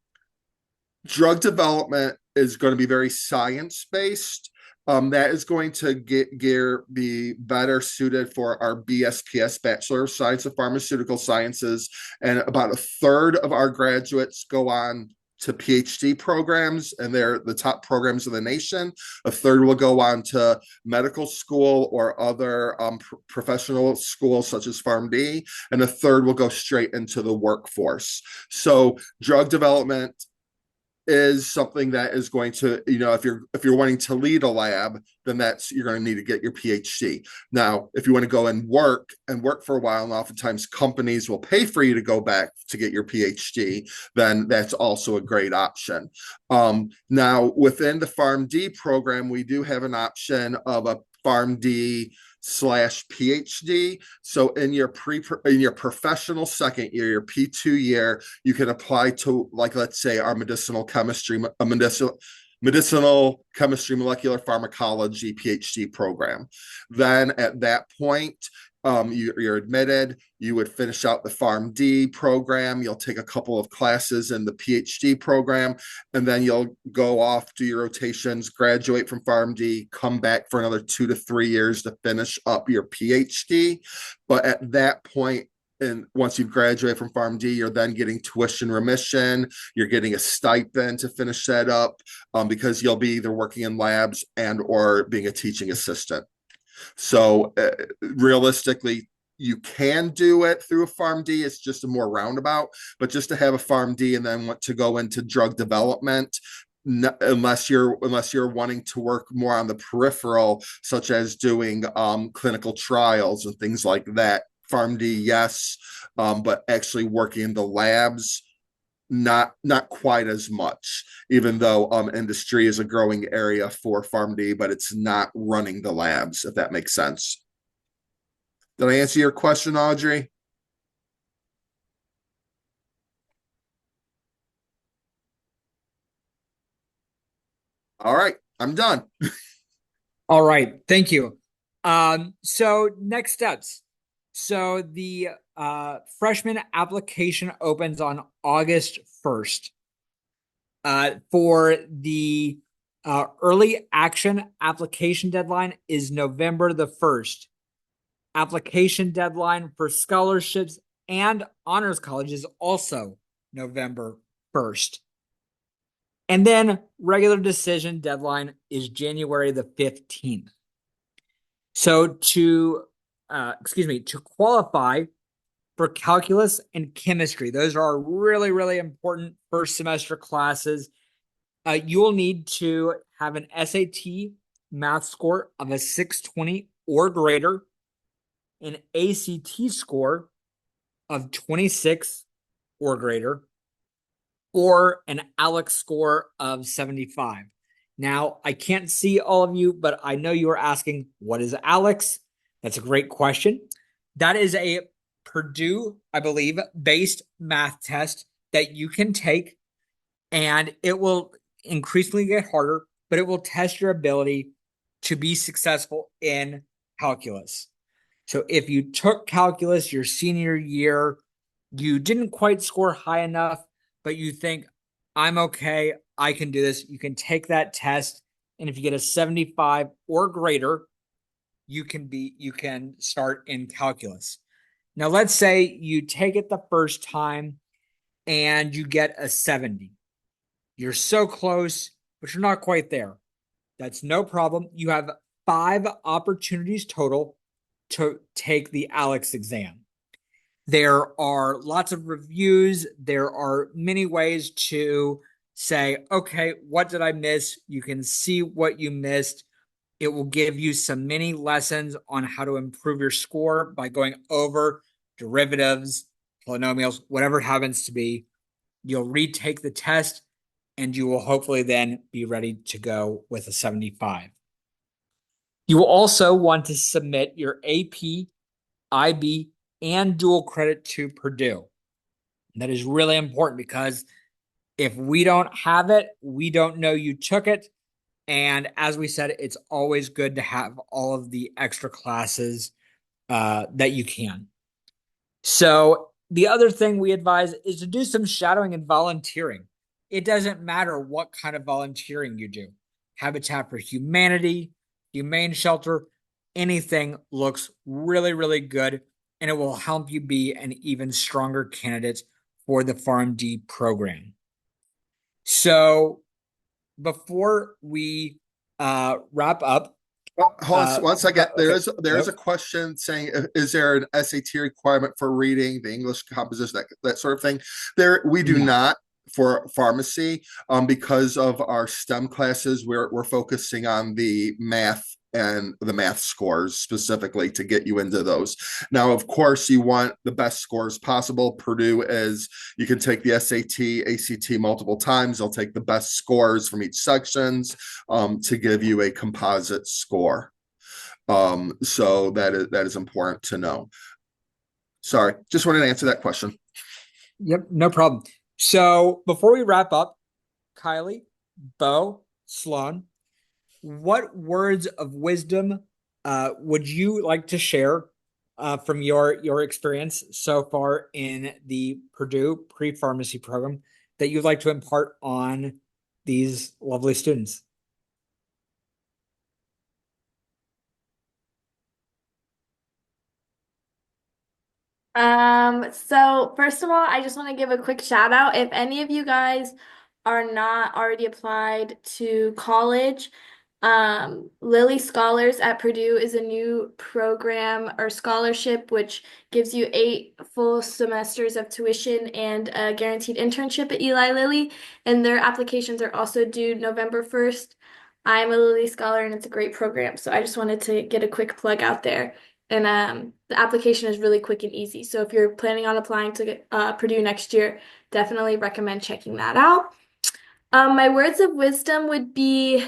drug development is going to be very science-based. That is going to be better suited for our BSPS, Bachelor of Science of Pharmaceutical Sciences, and about a third of our graduates go on to PhD programs, and they're the top programs in the nation. A third will go on to medical school or other professional schools such as PharmD, and a third will go straight into the workforce. So drug development is something that is going to, if you're wanting to lead a lab, then you're going to need to get your PhD. Now, if you want to go and work for a while, and oftentimes companies will pay for you to go back to get your PhD, then that's also a great option. Now, within the PharmD program, we do have an option of a PharmD / PhD. So in your professional second year, your P2 year, you can apply to, like, let's say our medicinal chemistry molecular pharmacology PhD program. Then at that point, you're admitted. You would finish out the PharmD program. You'll take a couple of classes in the PhD program, and then you'll go off, do your rotations, graduate from PharmD, come back for another 2 to 3 years to finish up your PhD. But at that point, and once you've graduated from PharmD, you're then getting tuition remission. You're getting a stipend to finish that up, because you'll be either working in labs and or being a teaching assistant. So realistically, you can do it through a PharmD. It's just a more roundabout, but just to have a PharmD and then want to go into drug development, unless you're wanting to work more on the peripheral, such as doing clinical trials and things like that. PharmD, yes, but actually working in the labs, not quite as much, even though industry is a growing area for PharmD, but it's not running the labs, if that makes sense. Did I answer your question, Audrey? All right, I'm done. All right, thank you. So next steps. So the freshman application opens on August 1st. For the early action application deadline is November the 1st. Application deadline for scholarships and honors college is also November 1st. And then regular decision deadline is January the 15th. So to qualify for calculus and chemistry, those are really, really important first semester classes. You will need to have an SAT math score of a 620 or greater, an ACT score of 26 or greater, or an ALEC score of 75. Now, I can't see all of you, but I know you are asking, what is ALEC? That's a great question. That is a Purdue, I believe, based math test that you can take, and it will increasingly get harder, but it will test your ability to be successful in calculus. So if you took calculus your senior year, you didn't quite score high enough, but you think, I'm okay, I can do this, you can take that test. And if you get a 75 or greater, you can start in calculus. Now, let's say you take it the first time and you get a 70. You're so close, but you're not quite there. That's no problem. You have 5 opportunities total to take the ALEC exam. There are lots of reviews. There are many ways to say, okay, what did I miss? You can see what you missed. It will give you some mini lessons on how to improve your score by going over derivatives, polynomials, whatever it happens to be. You'll retake the test and you will hopefully then be ready to go with a 75. You will also want to submit your AP, IB, and dual credit to Purdue. That is really important because if we don't have it, we don't know you took it. And as we said, it's always good to have all of the extra classes that you can. So the other thing we advise is to do some shadowing and volunteering. It doesn't matter what kind of volunteering you do. Habitat for Humanity, Humane Shelter, anything looks really, really good, and it will help you be an even stronger candidate for the PharmD program. So before we wrap up, Hold on one second. There is Nope. a question saying, is there an SAT requirement for reading, the English composition, that sort of thing? There, we do No. not for pharmacy, because of our STEM classes. We're focusing on the math and the math scores specifically to get you into those. Now, of course, you want the best scores possible. Purdue is, you can take the SAT, ACT multiple times. They'll take the best scores from each sections to give you a composite score. So that is important to know. Sorry, just wanted to answer that question. Yep, no problem. So before we wrap up, Kylie, Bo, Sloan, what words of wisdom would you like to share from your experience so far in the Purdue pre-pharmacy program that you'd like to impart on these lovely students? So first of all, I just want to give a quick shout out. If any of you guys are not already applied to college, Lilly Scholars at Purdue is a new program or scholarship which gives you 8 full semesters of tuition and a guaranteed internship at Eli Lilly, and their applications are also due November 1st. I'm a Lilly Scholar and it's a great program, so I just wanted to get a quick plug out there. and the application is really quick and easy. So if you're planning on applying to Purdue next year, definitely recommend checking that out. My words of wisdom would be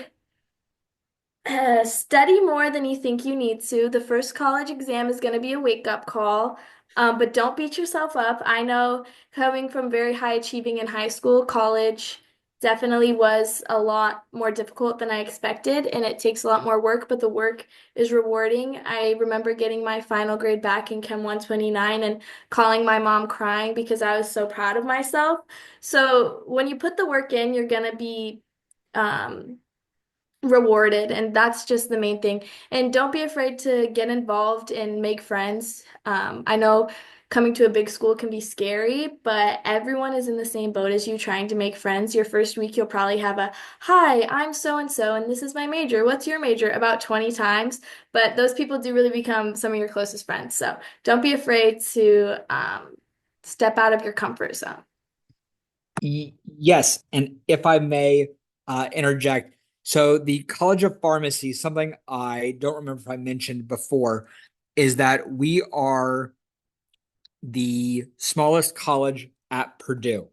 study more than you think you need to. The first college exam is going to be a wake-up call, but don't beat yourself up. I know coming from very high achieving in high school, college definitely was a lot more difficult than I expected, and it takes a lot more work, but the work is rewarding. I remember getting my final grade back in Chem 129 and calling my mom crying because I was so proud of myself. So when you put the work in, you're going to be um, rewarded, and that's just the main thing. And don't be afraid to get involved and make friends. I know coming to a big school can be scary, but everyone is in the same boat as you trying to make friends. Your first week you'll probably have a hi, I'm so and so and this is my major, what's your major, about 20 times, but those people do really become some of your closest friends. So don't be afraid to step out of your comfort zone. Yes, and if I may interject, so the College of Pharmacy, something I don't remember if I mentioned before, is that we are the smallest college at Purdue.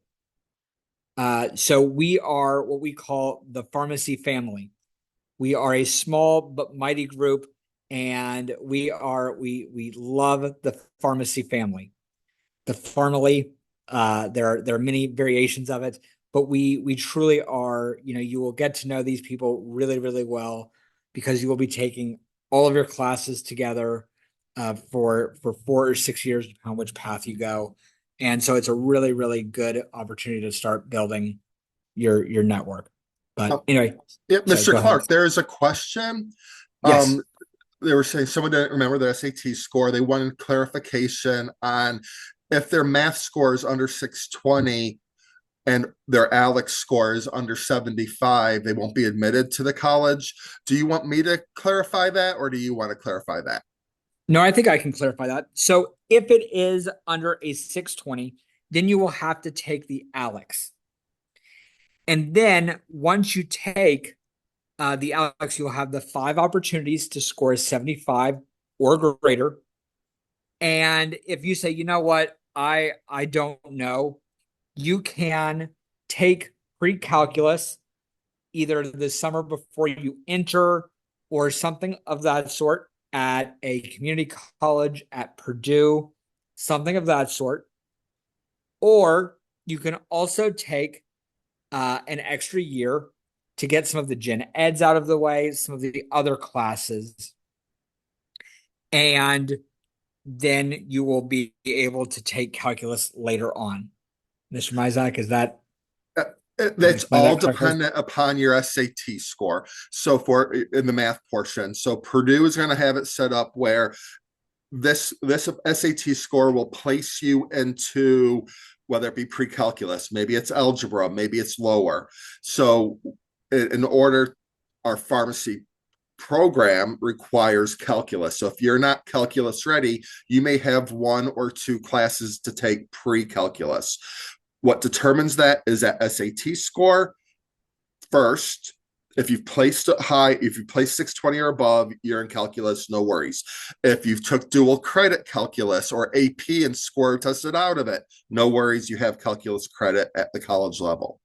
So we are what we call the pharmacy family. We are a small but mighty group, and we love the pharmacy family. The family, there are many variations of it, but we truly are, you will get to know these people really, really well because you will be taking all of your classes together for 4 or 6 years, depending on which path you go. And so it's a really, really good opportunity to start building your network. But anyway, Yep, sorry, Mr. go ahead. Clark, there is a question. Yes. They were saying someone didn't remember their SAT score. They wanted clarification on if their math score is under 620 and their Alex score is under 75, they won't be admitted to the college. Do you want me to clarify that, or do you want to clarify that? No, I think I can clarify that. So if it is under a 620, then you will have to take the Alex. And then once you take the Alex, you'll have the 5 opportunities to score 75 or greater. And if you say, you know what, I don't know, you can take pre-calculus either the summer before you enter or something of that sort at a community college at Purdue, something of that sort. Or you can also take an extra year to get some of the gen eds out of the way, some of the other classes, and then you will be able to take calculus later on. Mr. Mizak, is that That's explain all that correctly? dependent upon your SAT score. So for in the math portion, so Purdue is going to have it set up where this SAT score will place you into whether it be pre-calculus, maybe it's algebra, maybe it's lower. So in order, our pharmacy program requires calculus. So if you're not calculus ready, you may have 1 or 2 classes to take pre-calculus. What determines that is that SAT score first. If you've placed it high, if you place 620 or above, you're in calculus, no worries. If you've took dual credit calculus or AP and score tested out of it, no worries, you have calculus credit at the college level.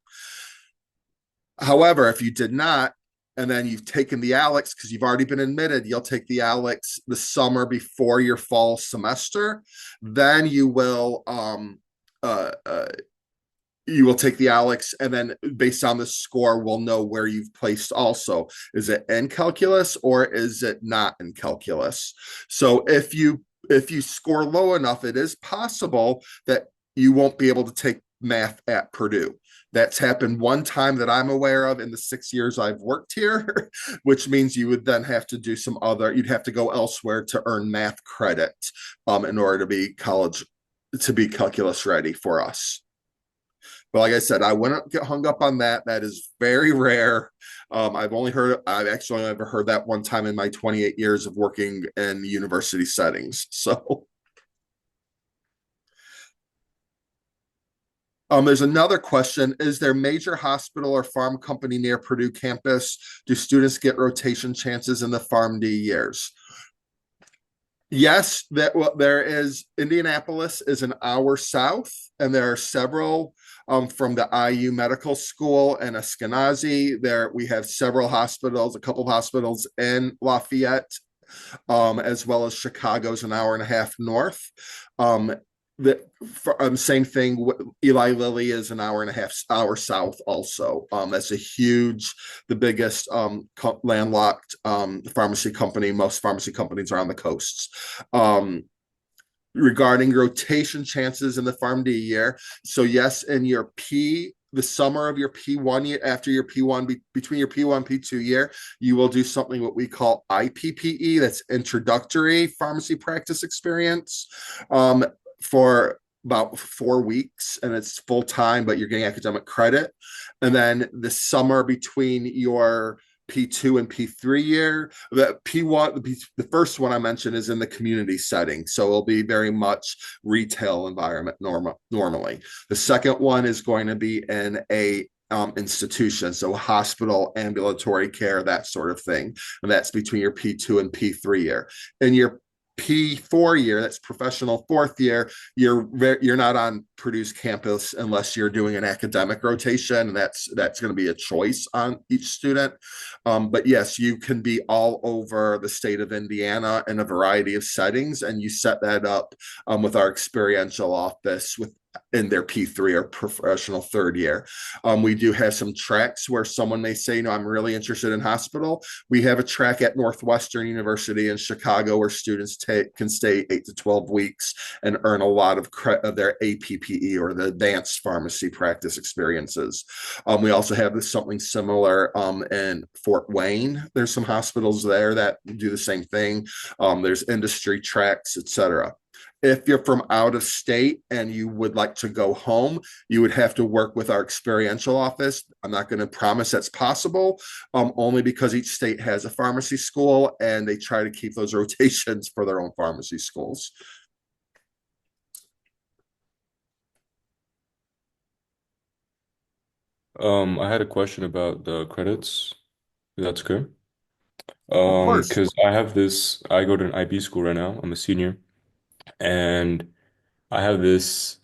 However, if you did not, and then you've taken the Alex because you've already been admitted, you'll take the Alex the summer before your fall semester, then you will take the Alex, and then based on the score, we'll know where you've placed also. Is it in calculus or is it not in calculus? So if you score low enough, it is possible that you won't be able to take math at Purdue. That's happened one time that I'm aware of in the 6 years I've worked here, which means you would then have to do you'd have to go elsewhere to earn math credit in order to be calculus ready for us. But like I said, I wouldn't get hung up on that. That is very rare. I've actually only ever heard that one time in my 28 years of working in university settings. So there's another question. Is there major hospital or farm company near Purdue campus? Do students get rotation chances in the PharmD years? Yes, that well, there is Indianapolis is an hour south, and there are several from the IU Medical School and Eskenazi. There we have several hospitals, a couple of hospitals in Lafayette, as well as Chicago's an hour and a half north. Um, Same thing. Eli Lilly is an hour and a half hour south. Also, that's a huge, the biggest landlocked pharmacy company. Most pharmacy companies are on the coasts. Regarding rotation chances in the PharmD year, so yes, in your the summer of your P1 year, after your P1, between your P1 P2 year, you will do something what we call IPPE, that's introductory pharmacy practice experience, for about 4 weeks, and it's full time, but you're getting academic credit. And then the summer between your P2 and P3 year. The P1, the first one I mentioned is in the community setting, so it'll be very much retail environment normally. The second one is going to be in a institution, so hospital, ambulatory care, that sort of thing, and that's between your P2 and P3 year. In your P4 year, that's professional fourth year, you're not on Purdue's campus unless you're doing an academic rotation, and that's going to be a choice on each student. But yes, you can be all over the state of Indiana in a variety of settings, and you set that up with our experiential office in their P3 or professional third year. We do have some tracks where someone may say, no, I'm really interested in hospital. We have a track at Northwestern University in Chicago where students can stay 8 to 12 weeks and earn a lot of their APPE, or the advanced pharmacy practice experiences. We also have something similar in Fort Wayne. There's some hospitals there that do the same thing. There's industry tracks, etc. If you're from out of state and you would like to go home, you would have to work with our experiential office. I'm not going to promise that's possible, only because each state has a pharmacy school and they try to keep those rotations for their own pharmacy schools. I had a question about the credits. If that's good. Of course. Because I go to an IB school right now. I'm a senior, and I have this,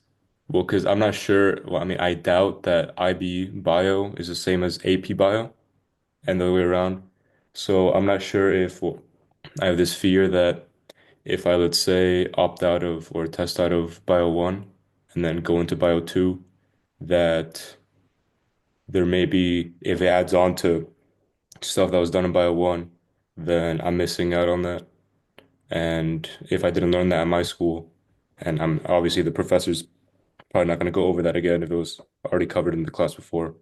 well, because I'm not sure. Well, I mean, I doubt that IB bio is the same as AP bio and the other way around. So I'm not sure if, well, I have this fear that if I, let's say, opt out of or test out of bio one and then go into bio two, that there may be, if it adds on to stuff that was done in bio one, then I'm missing out on that. And if I didn't learn that at my school, and I'm obviously the professor's probably not going to go over that again if it was already covered in the class before,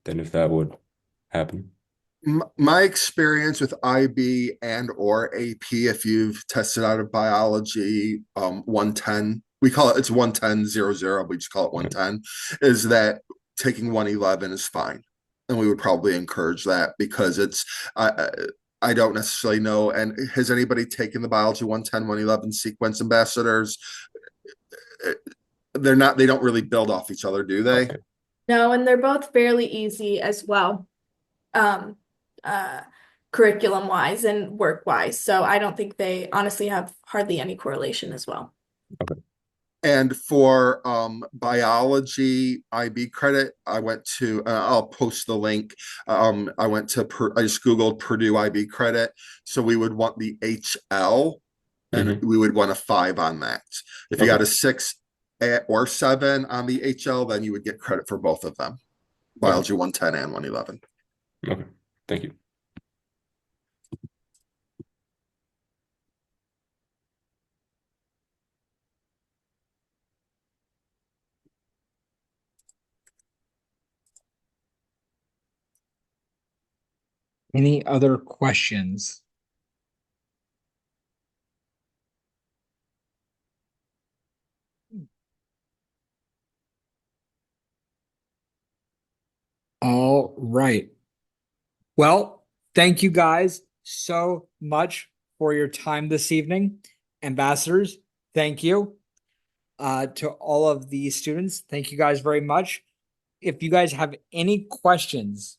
then if that would happen. My experience with IB and or AP, if you've tested out of biology 110, we call it's 110-00, we just call it 110, is that taking 111 is fine. And we would probably encourage that because I don't necessarily know. And has anybody taken the biology 110, 111 sequence ambassadors? They don't really build off each other, do they? Okay. No, and they're both fairly easy as well, um, curriculum wise and work wise. So I don't think they honestly have hardly any correlation as well. Okay. And for biology IB credit, I went to, I'll post the link. I just Googled Purdue IB credit. So we would want the HL, and Mm-hmm. we would want a 5 on that. If you Okay. got a 6 or 7 on the HL, then you would get credit for both of them, biology 110 and 111. Okay. Thank you. Any other questions? All right. Well, thank you guys so much for your time this evening. Ambassadors, thank you. To all of the students, thank you guys very much. If you guys have any questions,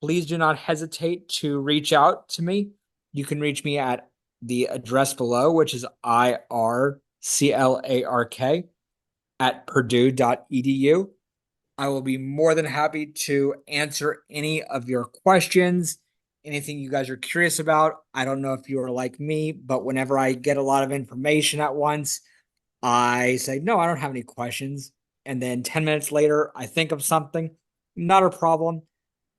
please do not hesitate to reach out to me. You can reach me at the address below, which is irclark at purdue.edu. I will be more than happy to answer any of your questions, anything you guys are curious about. I don't know if you are like me, but whenever I get a lot of information at once, I say, no, I don't have any questions. And then 10 minutes later, I think of something. Not a problem.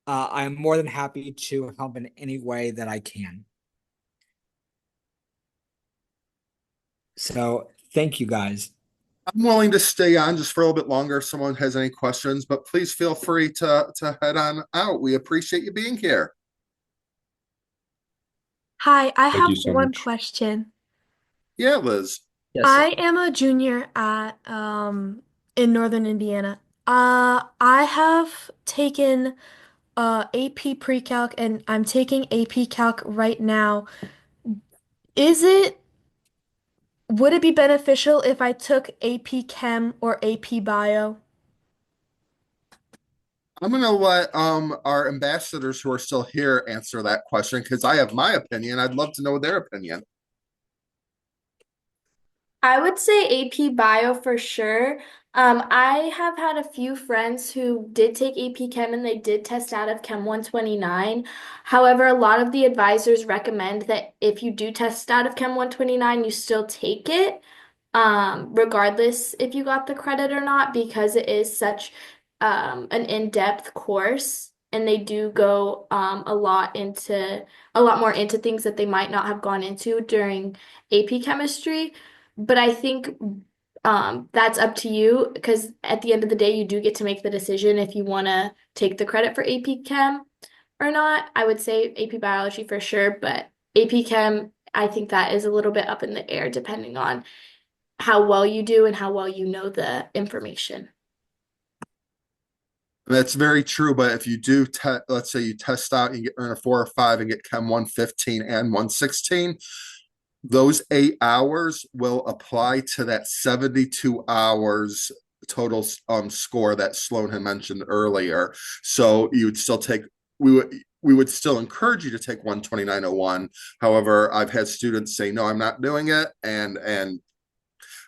I'm more than happy to help in any way that I can. So thank you guys. I'm willing to stay on just for a little bit longer if someone has any questions, but please feel free to head on out. We appreciate you being here. Hi, I Thank have you so one much. question. Yeah, Liz. Yes. I am a junior at in Northern Indiana. I have taken AP Pre-Calc and I'm taking AP Calc right now. Is it would it be beneficial if I took AP Chem or AP Bio? I'm gonna let our ambassadors who are still here answer that question because I have my opinion. I'd love to know their opinion. I would say AP Bio for sure. I have had a few friends who did take AP Chem and they did test out of Chem 129. However, a lot of the advisors recommend that if you do test out of Chem 129, you still take it, regardless if you got the credit or not, because it is such an in-depth course and they do go a lot more into things that they might not have gone into during AP chemistry. But I think that's up to you because at the end of the day, you do get to make the decision if you want to take the credit for AP Chem or not. I would say AP Biology for sure, but AP Chem, I think that is a little bit up in the air depending on how well you do and how well you know the information. That's very true. But if you do, let's say you test out and earn a 4 or 5 and get Chem 115 and 116, those 8 hours will apply to that 72 hours total score that Sloan had mentioned earlier. So you would still take, we would still encourage you to take 129.01. However, I've had students say, no, I'm not doing it. And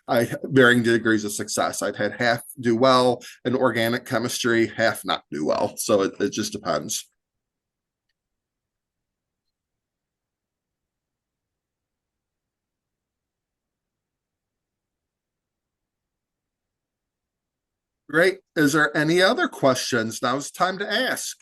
I varying degrees of success. I've had half do well in organic chemistry, half not do well. So it just depends. Great. Is there any other questions? Now's the time to ask.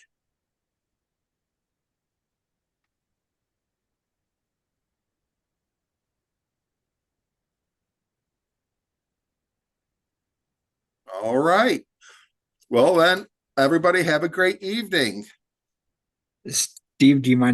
All right. Well, then, everybody have a great evening. Steve, do you mind